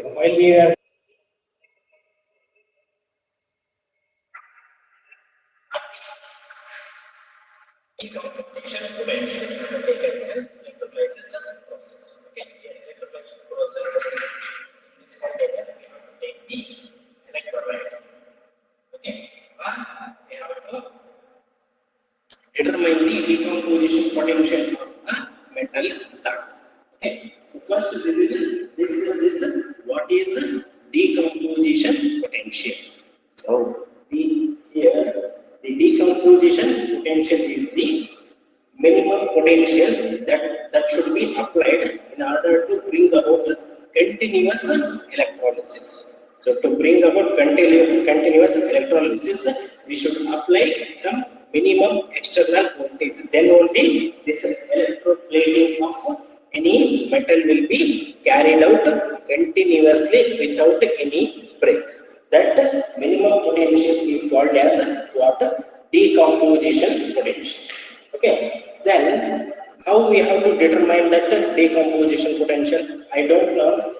Okay, while we are decomposition potential taken electrolysis process. Okay, electrolysis process is container. We have to take the electrolyte. Okay, we have to determine the decomposition potential of a metal salt. Okay, so first we will discuss this. What is decomposition potential? So here the decomposition potential is the minimum potential that should be applied in order to bring about continuous electrolysis. So to bring about continuous electrolysis, we should apply some minimum external voltage. Then only this electroplating of any metal will be carried out continuously without any break. That minimum potential is called as what? Decomposition potential. Okay, then how we have to determine that decomposition potential? I don't know.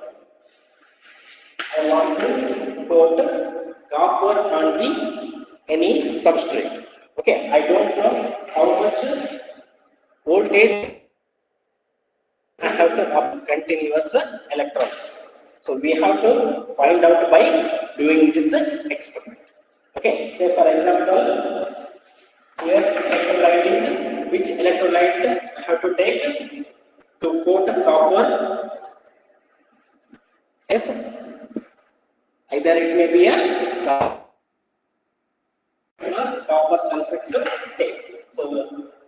I want to put copper on the any substrate. Okay, I don't know how much voltage I have to up continuous electrolysis. So we have to find out by doing this experiment. Okay, say for example, here electrolyte is, which electrolyte I have to take to coat copper? Yes, either it may be a copper sulfate to take. So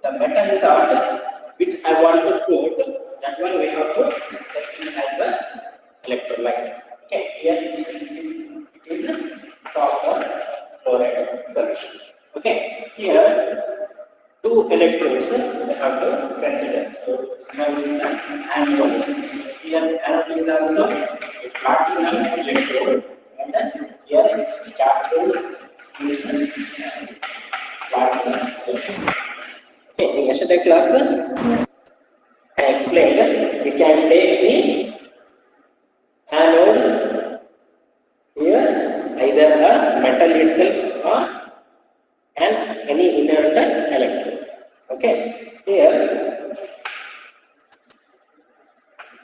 the metal salt which I want to coat, that one we have to take it as a electrolyte. Okay, here it is copper chloride solution. Okay, here two electrodes we have to consider. So this one is an anode. Here anode is also a platinum electrode, and here cathode is platinum electrode. Okay, in yesterday class I explained we can take the anode here either a metal itself or and any inert electrode. Okay, here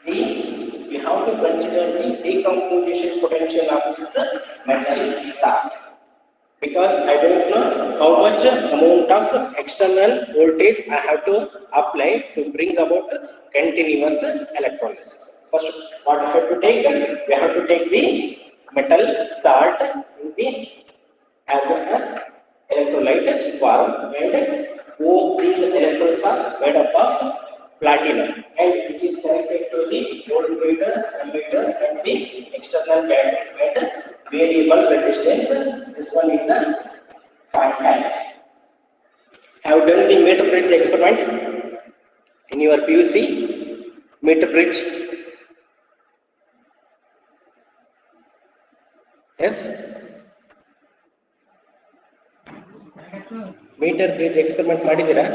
we have to consider the decomposition potential of this metal salt, because I don't know how much amount of external voltage I have to apply to bring about continuous electrolysis. First, what I have to take? We have to take the metal salt in the as an electrolyte form, and both these electrodes are made up of platinum, and which is connected to the voltmeter, ammeter, and the external battery and variable resistance. This one is the contact. Have done the meter bridge experiment in your PUC meter bridge? Yes. Meter bridge experiment ಮಾಡಿದ್ದೀರಾ?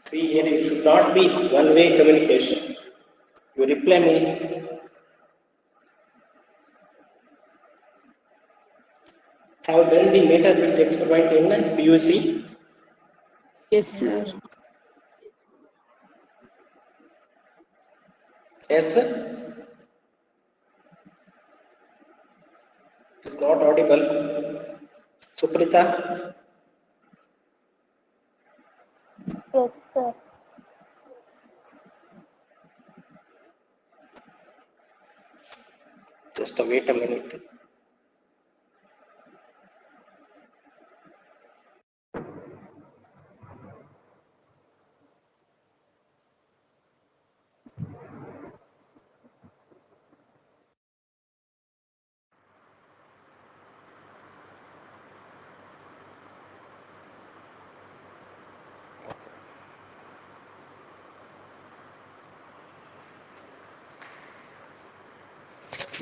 See here, it should not be one-way communication. You reply me. Have done the meter bridge experiment in PUC? Yes, sir. Yes, sir. It is not audible. Suprita? Yes, sir. Just wait a minute.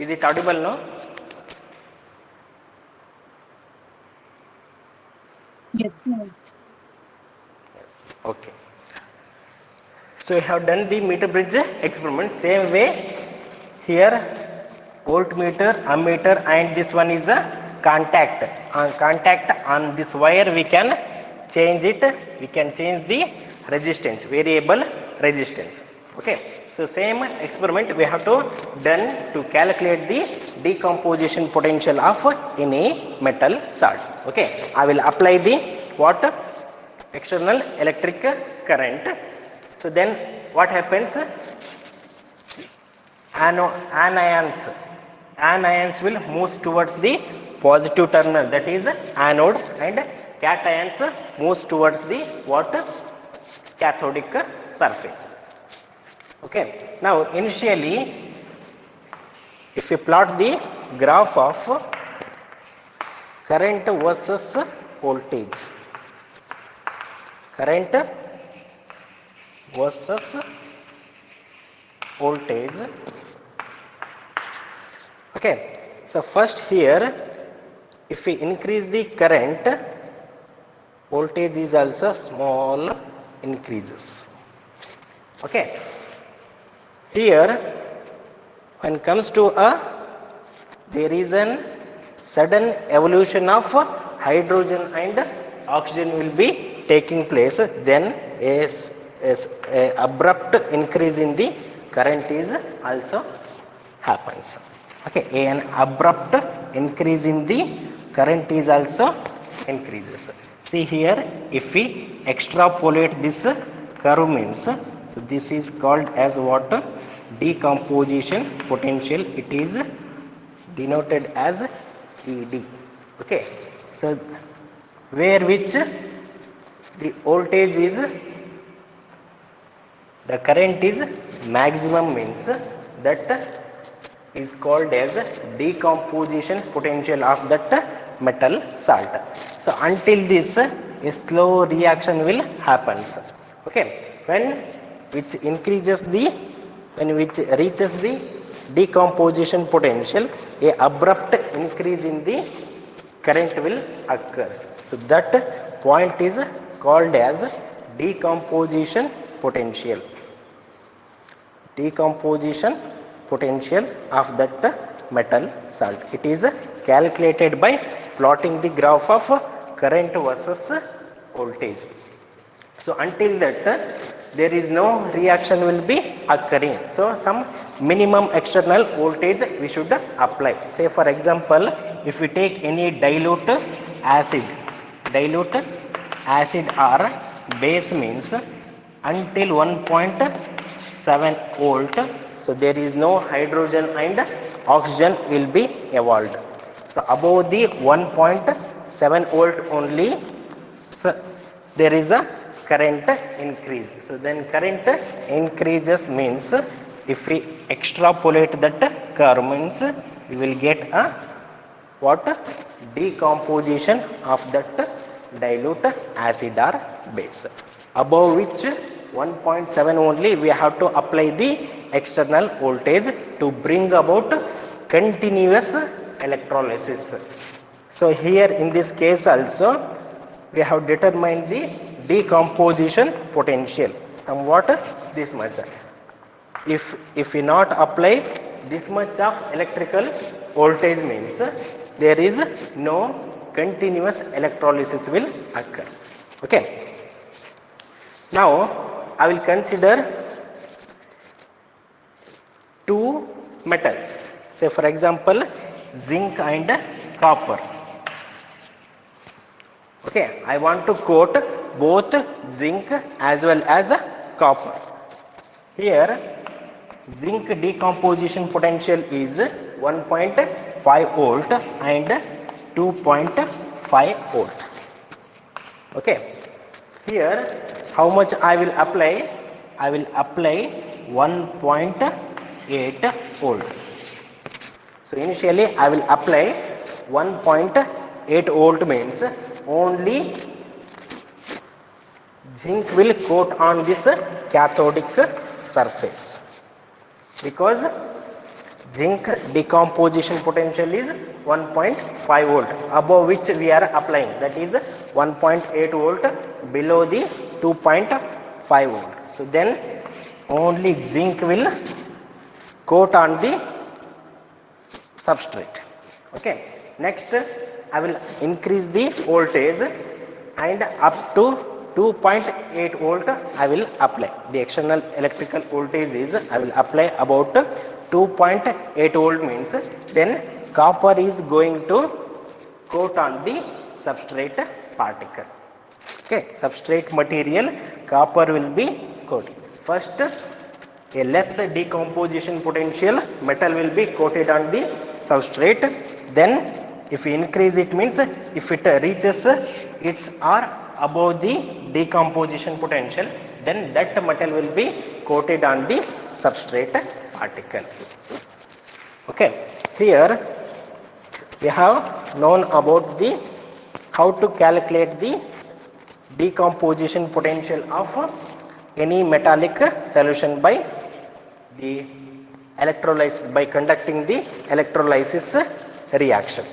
Is it audible now? Yes, sir. Okay. So we have done the meter bridge experiment. Same way here, voltmeter, ammeter, and this one is a contact. On contact on this wire, we can change it. We can change the resistance, variable resistance. Okay. So same experiment we have to done to calculate the decomposition potential of any metal salt. Okay. I will apply the what? External electric current. So then what happens? Anions will move towards the positive terminal, that is anode, and cations moves towards the what? Cathodic surface. Okay. Now initially, if you plot the graph of current versus voltage, current versus voltage. Okay. So first here, if we increase the current, voltage is also small increases. Okay. Here, when comes to there is an sudden evolution of hydrogen and oxygen will be taking place. Then a abrupt increase in the current is also happens. Okay, an abrupt increase in the current is also increases. See here, if we extrapolate this curve means, so this is called as what? Decomposition potential. It is denoted as ED. Okay, so where which the voltage is, the current is maximum means that is called as decomposition potential of that metal salt. So until this, a slow reaction will happen. Okay, when which increases the, when which reaches the decomposition potential, a abrupt increase in the current will occur. So that point is called as decomposition potential. Decomposition potential of that metal salt. It is calculated by plotting the graph of current versus voltage. So until that, there is no reaction will be occurring. So some minimum external voltage we should apply. Say for example, if we take any dilute acid or base means until 1.7 volt, so there is no hydrogen and oxygen will be evolved. So above the 1.7 volt only, so there is a current increase. So then current increases means if we extrapolate that curve means we will get a what? Decomposition of that dilute acid or base. Above which 1.7 only we have to apply the external voltage to bring about continuous electrolysis. So here in this case also we have determined the decomposition potential somewhat this much. If we not apply this much of electrical voltage means there is no continuous electrolysis will occur. Okay. Now I will consider two metals. Say for example zinc and copper. Okay, I want to quote both zinc as well as copper. Here zinc decomposition potential is 1.5 volt and 2.5 volt. Okay. Here how much I will apply? I will apply 1.8 volt. So initially I will apply 1.8 volt means only zinc will coat on this cathodic surface, because zinc decomposition potential is 1.5 volt, above which we are applying, that is 1.8 volt below the 2.5 volt. So then only zinc will coat on the substrate. Okay, next I will increase the voltage and up to 2.8 volt I will apply. The external electrical voltage is I will apply about 2.8 volt, means then copper is going to coat on the substrate particle. Okay, substrate material copper will be coated. First, a less decomposition potential metal will be coated on the substrate. Then if we increase it, means if it reaches its or above the decomposition potential, then that metal will be coated on the substrate particle. Okay, here we have known about the how to calculate the decomposition potential of any metallic solution by the electrolysis, by conducting the electrolysis reaction.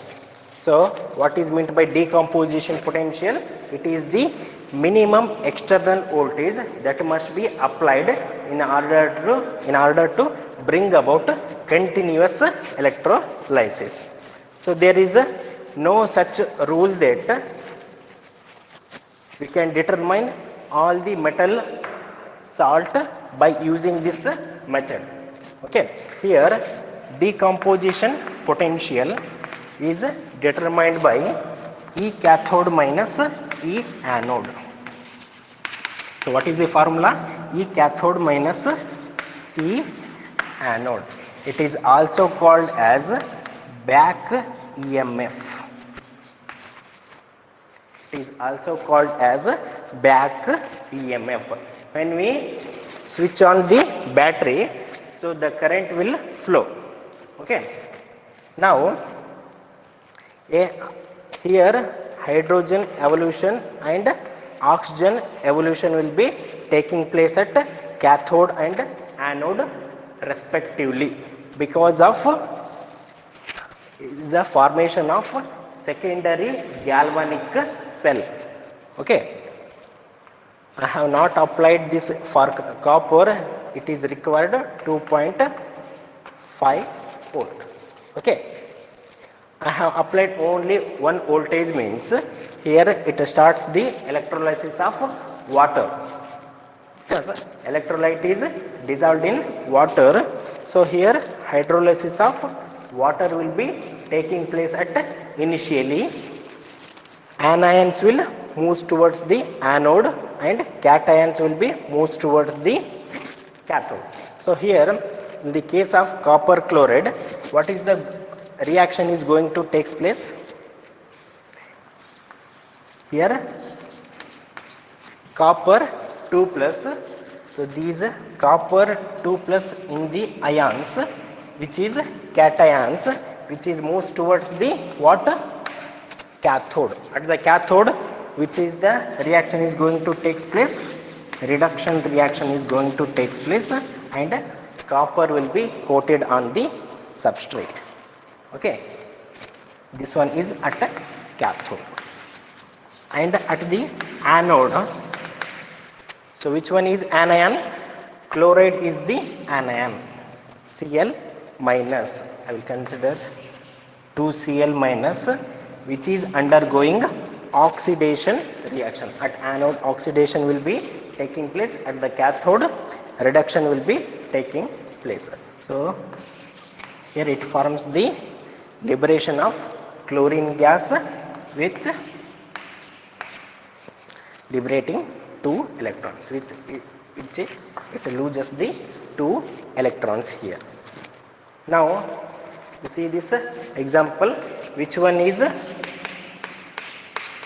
So what is meant by decomposition potential? It is the minimum external voltage that must be applied in order to bring about continuous electrolysis. So there is no such rule that we can determine all the metal salt by using this method. Okay, here decomposition potential is determined by E cathode minus E anode. So what is the formula? E cathode minus E anode. It is also called as back EMF. It is also called as back EMF. When we switch on the battery, so the current will flow. Okay, now here hydrogen evolution and oxygen evolution will be taking place at cathode and anode respectively, because of the formation of secondary galvanic cell. Okay, I have not applied this for copper. It is required 2.5 volt. Okay, I have applied only one voltage, means here it starts the electrolysis of water. Electrolyte is dissolved in water. So here hydrolysis of water will be taking place at initially. Anions will move towards the anode and cations will be moved towards the cathode. So here in the case of copper chloride, what is the reaction is going to take place? Here copper 2 plus, so these copper 2 plus in the ions, which is cations, which is moves towards the what? Cathode. At the cathode, which is the reaction is going to take place? Reduction reaction is going to take place and copper will be coated on the substrate. Okay, this one is at cathode. And at the anode, so which one is anion? Chloride is the anion. Cl minus, I will consider 2Cl minus, which is undergoing oxidation reaction. At anode, oxidation will be taking place. At the cathode, reduction will be taking place. So here it forms the liberation of chlorine gas with liberating 2 electrons. With it loses the 2 electrons here. Now you see this example, which one is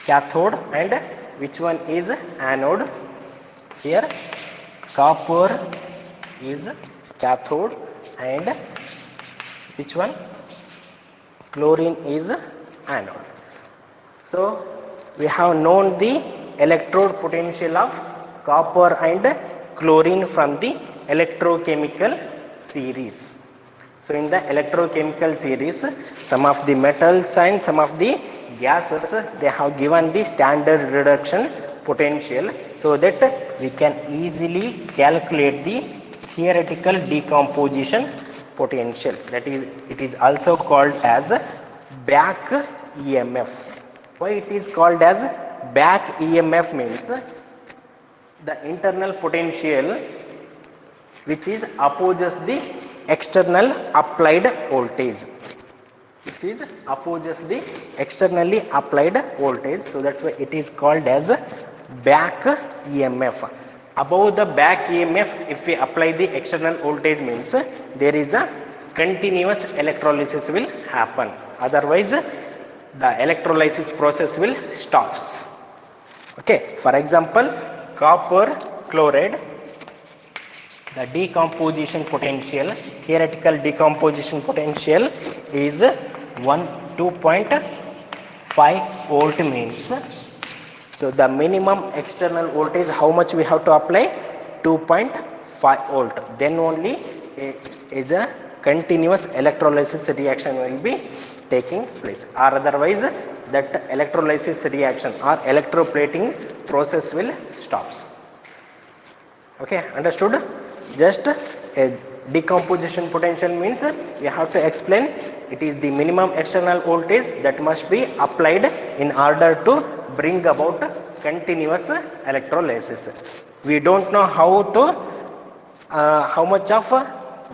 cathode and which one is anode? Here copper is cathode and which one? Chlorine is anode. So we have known the electrode potential of copper and chlorine from the electrochemical series. So in the electrochemical series, some of the metals and some of the gases, they have given the standard reduction potential, so that we can easily calculate the theoretical decomposition potential. That is, it is also called as back EMF. Why it is called as back EMF means the internal potential which is opposes the external applied voltage. It is opposes the externally applied voltage, so that's why it is called as back EMF. Above the back EMF, if we apply the external voltage means there is a continuous electrolysis will happen. Otherwise, the electrolysis process will stops. Okay, for example, copper chloride, the decomposition potential, theoretical decomposition potential is 2.5 volt means. So the minimum external voltage, how much we have to apply? 2.5 volt. Then only is a continuous electrolysis reaction will be taking place, or otherwise that electrolysis reaction or electroplating process will stops. Okay, understood? Just a decomposition potential means we have to explain it is the minimum external voltage that must be applied in order to bring about continuous electrolysis. We don't know how much of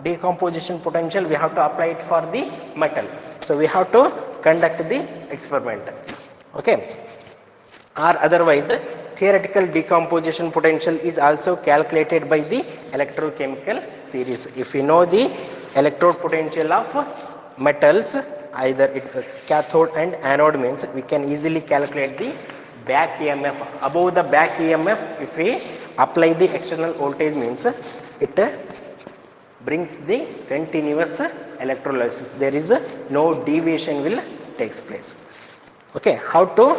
decomposition potential we have to apply it for the metal. So we have to conduct the experiment. Okay, or otherwise theoretical decomposition potential is also calculated by the electrochemical series. If we know the electrode potential of metals, either it cathode and anode means, we can easily calculate the back EMF. Above the back EMF, if we apply the external voltage means it brings the continuous electrolysis. There is no deviation will takes place. Okay, how to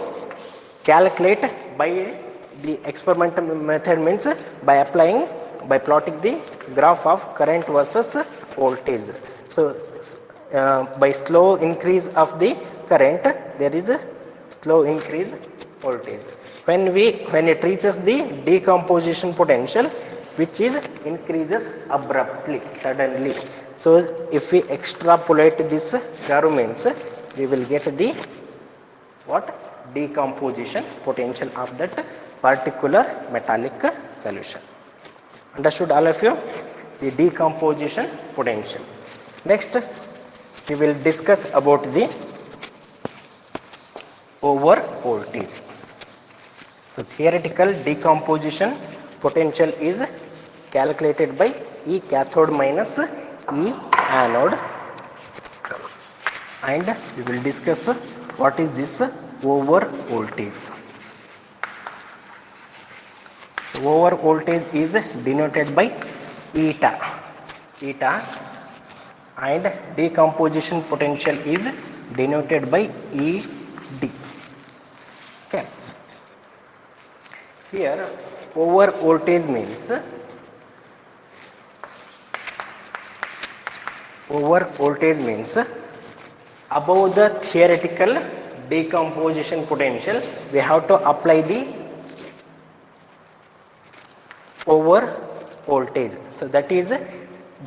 calculate by the experimental method means by plotting the graph of current versus voltage. So by slow increase of the current, there is a slow increase voltage. When it reaches the decomposition potential, which is increases abruptly, suddenly. So if we extrapolate this curve means we will get the what? Decomposition potential of that particular metallic solution. Understood all of you? The decomposition potential. Next, we will discuss about the over voltage. So theoretical decomposition potential is calculated by E cathode minus E anode, and we will discuss what is this over voltage. So over voltage is denoted by eta, and decomposition potential is denoted by ED. Okay. Here over voltage means above the theoretical decomposition potential we have to apply the over voltage. So that is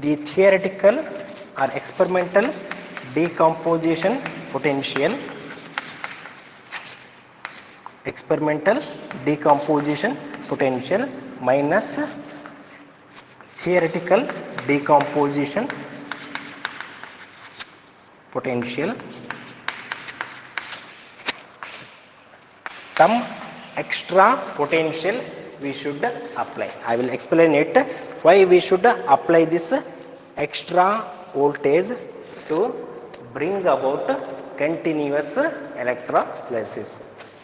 the theoretical or experimental decomposition potential, minus theoretical decomposition potential, some extra potential we should apply. I will explain it why we should apply this extra voltage to bring about continuous electrolysis.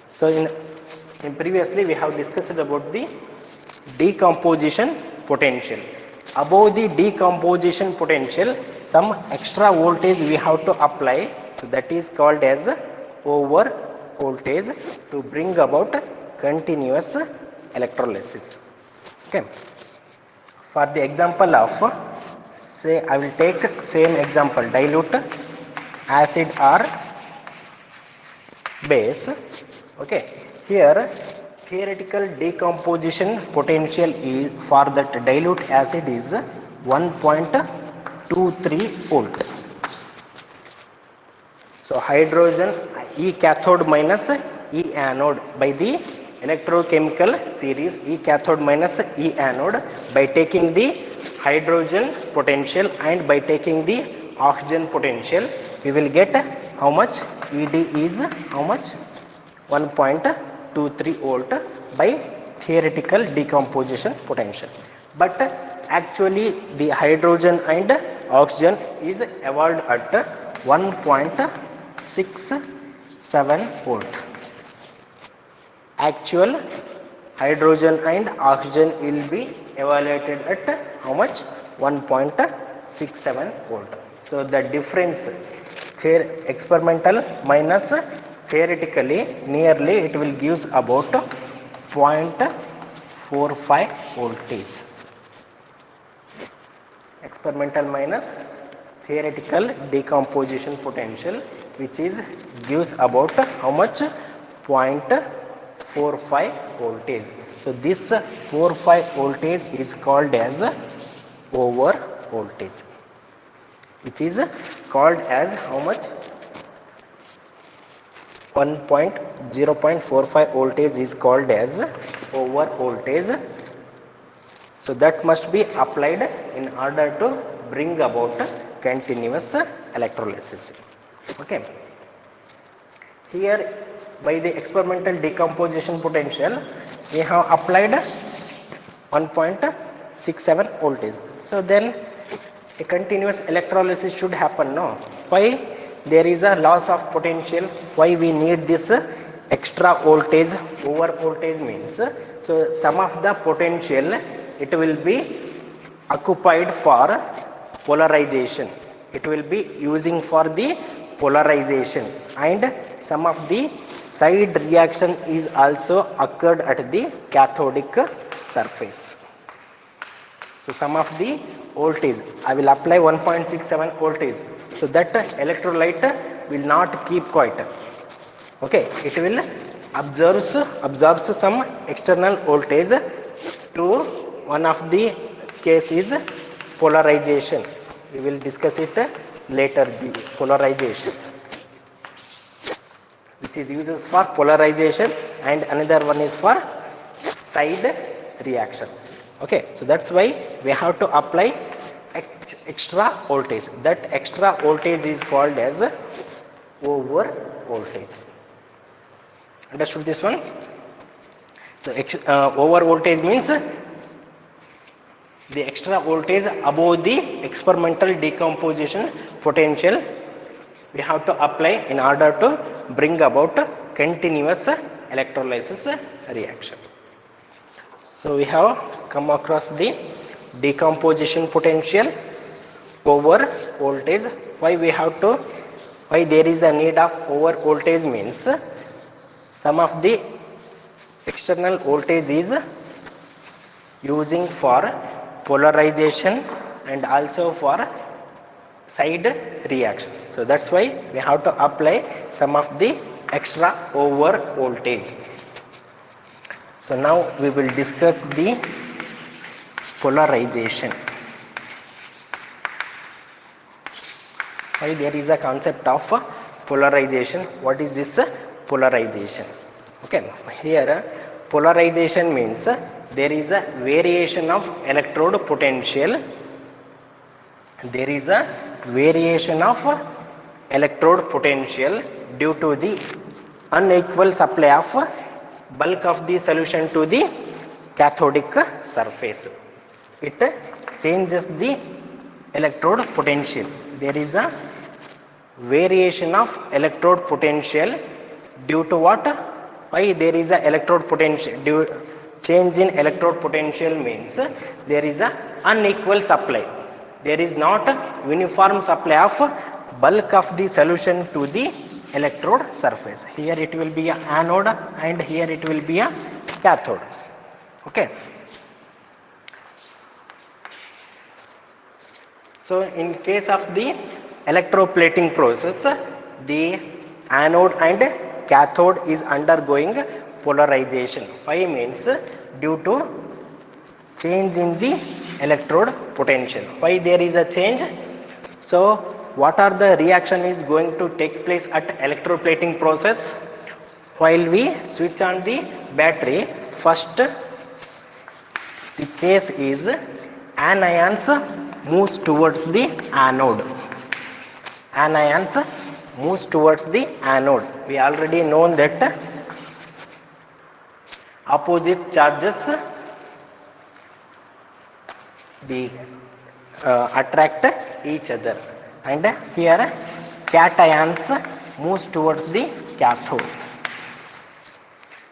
So in previously we have discussed about the decomposition potential. Above the decomposition potential, some extra voltage we have to apply. So that is called as over voltage to bring about continuous electrolysis. Okay. For the example of say I will take same example, dilute acid or base. Okay, here theoretical decomposition potential is for that dilute acid is 1.23 volt. So hydrogen E cathode minus E anode by the electrochemical series, E cathode minus E anode, by taking the hydrogen potential and by taking the oxygen potential, we will get how much? ED is how much? 1.23 volt by theoretical decomposition potential. But actually the hydrogen and oxygen is evolved at 1.67 volt. Actual hydrogen and oxygen will be evaluated at how much? 1.67 volt. So the difference experimental minus theoretically, nearly it will gives about 0.45 voltage. Experimental minus theoretical decomposition potential, which is gives about how much? 0.45 voltage. So this 45 voltage is called as over voltage, which is called as how much? 0.45 voltage is called as over voltage. So that must be applied in order to bring about continuous electrolysis. Okay. Here by the experimental decomposition potential we have applied 1.67 voltage. So then a continuous electrolysis should happen, no? Why there is a loss of potential? Why we need this extra voltage? Over voltage means, so some of the potential it will be occupied for polarization. It will be using for the polarization, and some of the side reaction is also occurred at the cathodic surface. So some of the voltage I will apply 1.67 voltage, so that electrolyte will not keep quiet. Okay, it will absorbs some external voltage. To one of the case is polarization. We will discuss it later, the polarization, which is used for polarization, and another one is for side reaction. Okay, so that's why we have to apply extra voltage. That extra voltage is called as over voltage. Understood this one? So over voltage means the extra voltage above the experimental decomposition potential we have to apply in order to bring about continuous electrolysis reaction. So we have come across the decomposition potential over voltage. Why we have to, why there is a need of over voltage means, some of the external voltage is using for polarization and also for side reactions. So that's why we have to apply some of the extra over voltage. So now we will discuss the polarization. Why there is a concept of polarization? What is this polarization? Okay, here polarization means there is a variation of electrode potential. There is a variation of electrode potential due to the unequal supply of bulk of the solution to the cathodic surface. It changes the electrode potential. There is a variation of electrode potential due to what? Why there is a electrode potential? Change in electrode potential means there is a unequal supply. There is not a uniform supply of bulk of the solution to the electrode surface. Here it will be a anode and here it will be a cathode. Okay. So So in case of the electroplating process, the anode and cathode is undergoing polarization. Why means due to change in the electrode potential. Why there is a change? So what are the reaction is going to take place at electroplating process? While we switch on the battery, first the case is anions moves towards the anode. Anions moves towards the anode. We already known that opposite charges attract each other, and here cations moves towards the cathode.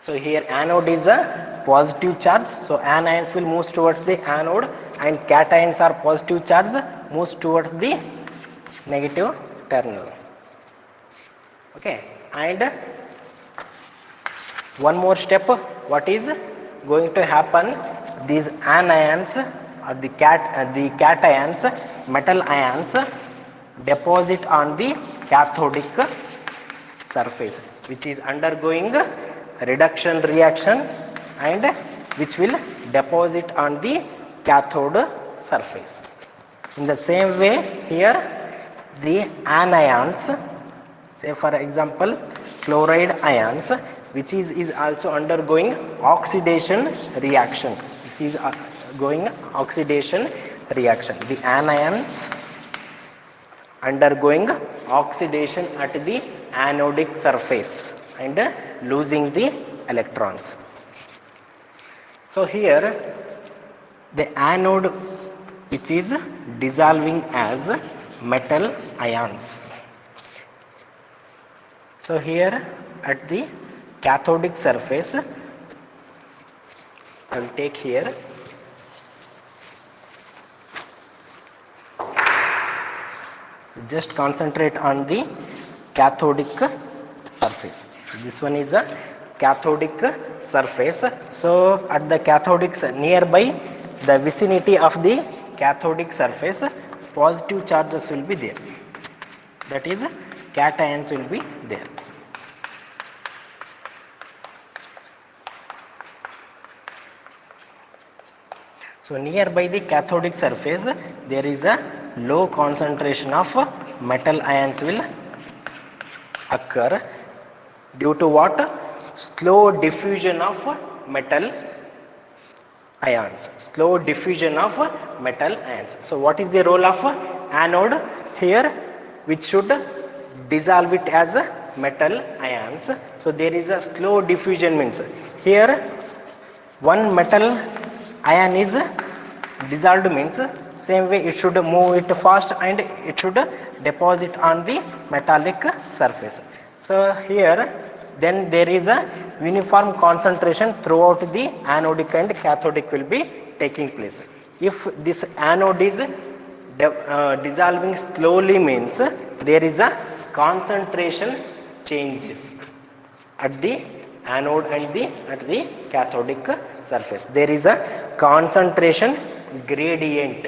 So here anode is a positive charge, so anions will move towards the anode, and cations are positive charge moves towards the negative terminal. Okay, and one more step, what is going to happen? These anions or the cations, metal ions, deposit on the cathodic surface, which is undergoing reduction reaction, and which will deposit on the cathode surface. In the same way, here the anions, say for example chloride ions, which is also undergoing oxidation reaction, which is going oxidation reaction. The anions undergoing oxidation at the anodic surface and losing the electrons. So here the anode, which is dissolving as metal ions. So here at the cathodic surface, I will take here just concentrate on the cathodic surface. This one is a cathodic surface. So at the cathodic nearby the vicinity of the cathodic surface, positive charges will be there, that is cations will be there. So nearby the cathodic surface there is a low concentration of metal ions will occur, due to what? Slow diffusion of metal ions. Slow diffusion of metal ions. So what is the role of anode here? Which should dissolve it as metal ions. So there is a slow diffusion, means here one metal ion is dissolved, means same way it should move it fast and it should deposit on the metallic surface. So here then there is a uniform concentration throughout the anodic and cathodic will be taking place. If this anode is dissolving slowly, means there is a concentration changes at the anode and at the cathodic surface. There is a concentration gradient.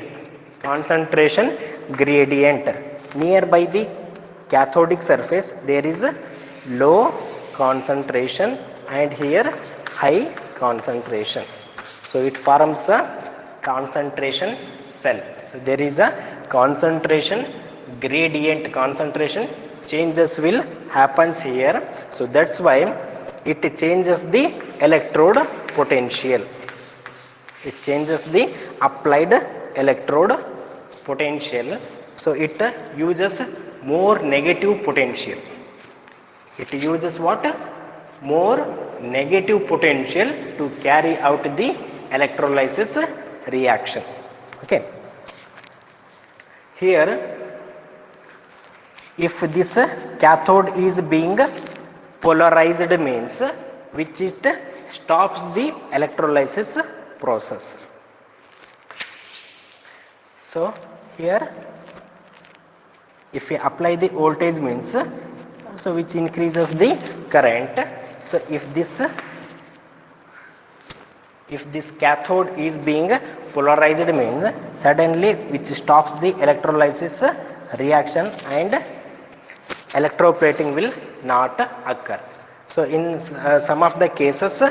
Concentration gradient. Nearby the cathodic surface there is a low concentration and here high concentration. So it forms a concentration cell. So there is a concentration gradient. Concentration changes will happens here. So that's why it changes the electrode potential. It changes the applied electrode potential. So it uses more negative potential. It uses what? More negative potential to carry out the electrolysis reaction. Okay. Here, if this cathode is being polarized, means which it stops the electrolysis process. So here if we apply the voltage, means so which increases the current. So if If this cathode is being polarized means suddenly which stops the electrolysis reaction and electroplating will not occur. So in some of the cases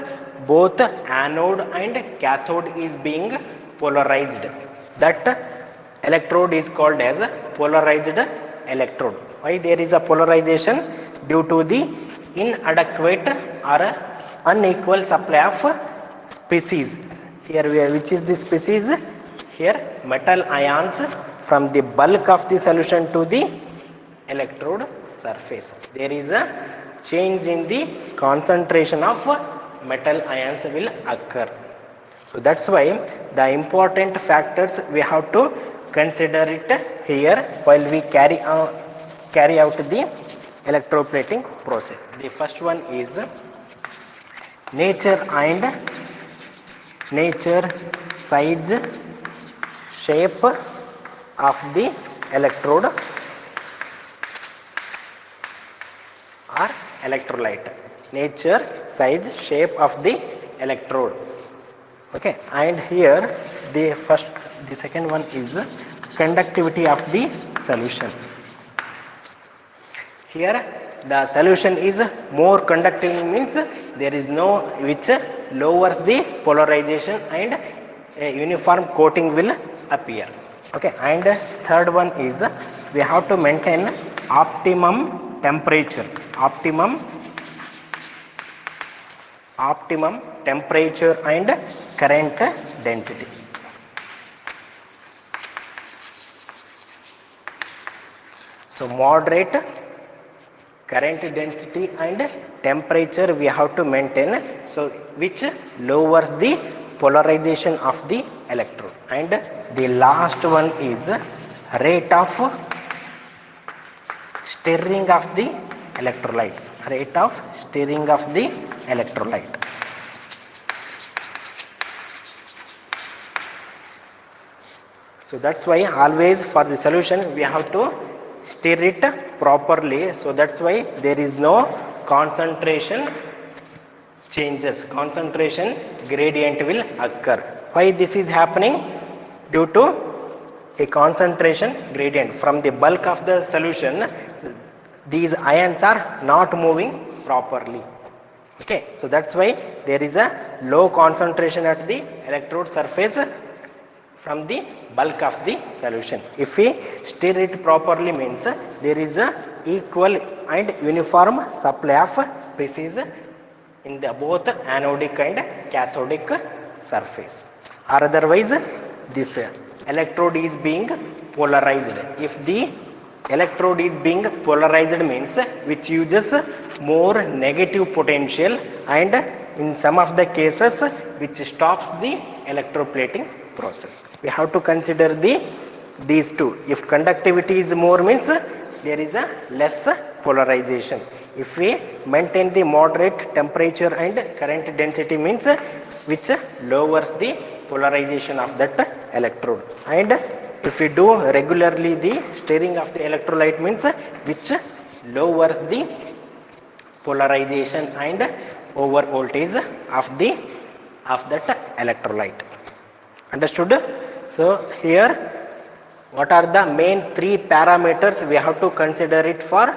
both anode and cathode is being polarized. That electrode is called as polarized electrode. Why there is a polarization? Due to the inadequate or unequal supply of species. Here which is the species? Here metal ions from the bulk of the solution to the electrode surface. There is a change in the concentration of metal ions will occur. So that's why the important factors we have to consider it here while we carry out the electroplating process. The first one is nature and size, shape of the electrode or electrolyte. Nature, size, shape of the electrode. Okay, and here the second one is conductivity of the solution. Here the solution is more conductive means there is no which lowers the polarization and a uniform coating will appear. Okay, and third one is we have to maintain optimum temperature. Optimum temperature and current density. So moderate current density and temperature we have to maintain, so which lowers the polarization of the electrode. And the last one is rate of stirring of the electrolyte. Rate of stirring of the electrolyte. So that's why always for the solution we have to stir it properly. So that's why there is no concentration changes. Concentration gradient will occur. Why this is happening? Due to a concentration gradient from the bulk of the solution. These ions are not moving properly. Okay, so that's why there is a low concentration at the electrode surface from the bulk of the solution. If we stir it properly means there is a equal and uniform supply of species in the both anodic and cathodic surface. Or otherwise this electrode is being polarized. If the electrode is being polarized means which uses more negative potential and in some of the cases which stops the electroplating process. We have to consider these two. If conductivity is more means there is a less polarization. If we maintain the moderate temperature and current density means which lowers the polarization of that electrode. And if we do regularly the stirring of the electrolyte means which lowers the polarization and over voltage of that electrolyte. Understood? So here what are the main three parameters we have to consider it for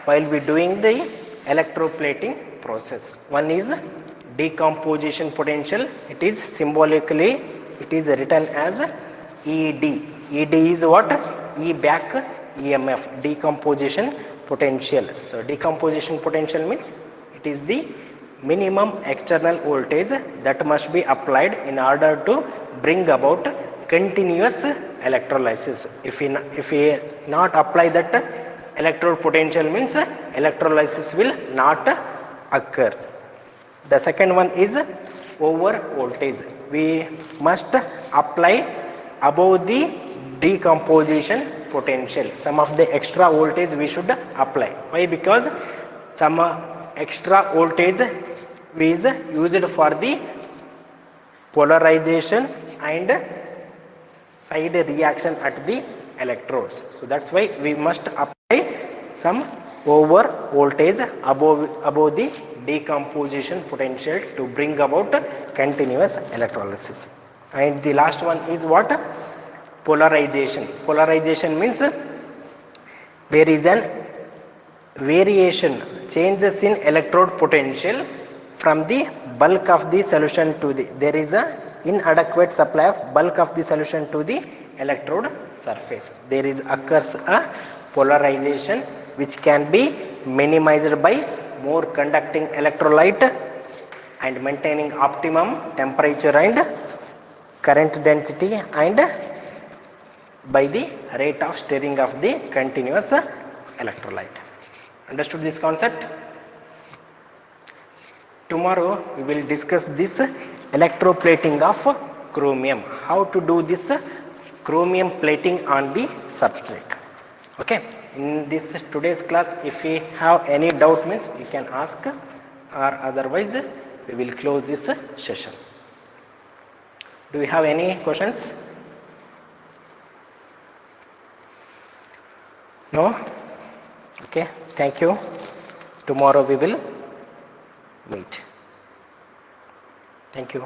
while we doing the electroplating process. One is decomposition potential. It is symbolically it is written as ED. ED is what? E back EMF, decomposition potential. So decomposition potential means it is the minimum external voltage that must be applied in order to bring about continuous electrolysis. If we not apply that electrode potential means electrolysis will not occur. The second one is over voltage. We must apply above the decomposition potential. Some of the extra voltage we should apply. Why? Because some extra voltage is used for the polarization and side reaction at the electrodes. So that's why we must apply some over voltage above the decomposition potential to bring about continuous electrolysis. And the last one is what? Polarization. Polarization means there is an variation, changes in electrode potential from the bulk of the solution to the, there is a inadequate supply of bulk of the solution to the electrode surface. There is occurs a polarization which can be minimized by more conducting electrolyte and maintaining optimum temperature and current density and by the rate of stirring of the continuous electrolyte. Understood this concept? Tomorrow we will discuss this electroplating of chromium. How to do this chromium plating on the substrate. Okay. In this today's class, if we have any doubt means you can ask, or otherwise we will close this session. Do you have any questions? No? Okay. Thank you. Tomorrow we will meet. Thank you.